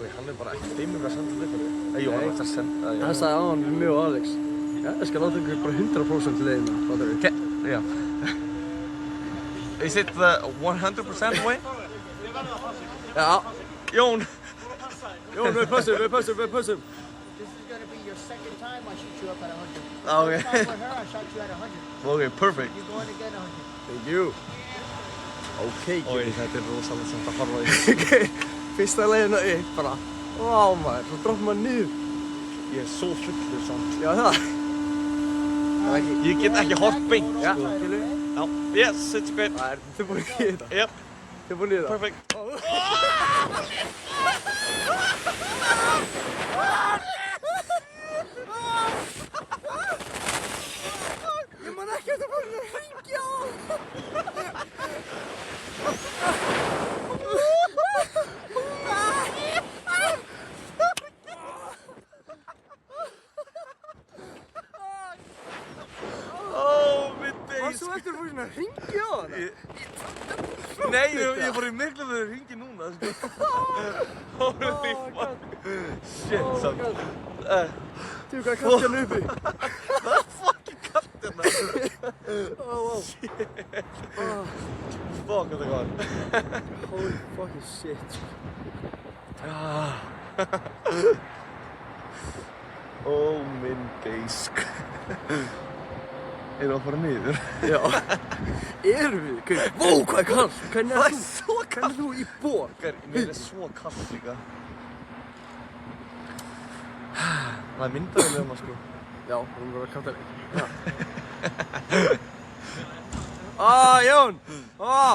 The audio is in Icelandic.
Hann bara ekki feimur að senda þetta ykkur. Jú, hann ætti að senda það. Hann sagði á hann við mig og Alex. Já, ég skal láta ykkur bara 100% leiðina, fattar við? Yeah. Is it the 100% way? Já. Jón! Jón, við pössum. This is gonna be your second time I shoot you up at 100. Okay. First time with her, I shot you at 100. Okay, perfect. You're going again 100. Thank you. Ok, Oj, þetta rosalega samt að horfa í. Ok, fyrsta leiðina upp bara. Vá maður, svo droppar maður niður. Ég svo fullur samt. Já, það. Ég get ekki hort beint, Já, sko. skilu. Já. Yes, it's good. Það tilbúin í þetta. Yep. Tilbúin í þetta. Perfect. Ég man ekki eftir að hringja á. Varstu eftir að hringja á hana? Nei, ég fór í miklu með að hringi núna, sko. Holy fuck. Shit, samt. Þú, hvað er kattjan uppi? Það er fucking katt hérna. Wow. Fuck, þetta var. Holy fucking shit. Oh, minn geisk. Erum við að fara niður? Já. Erum við? Vó, hvað er kallt? Hvernig Það er þú? svo Hvernig kallt. er þú í borg? Mér er svo kallt líka. Það er myndaðið með hana, sko. Já, hún var að katta þig. Jón! Vá!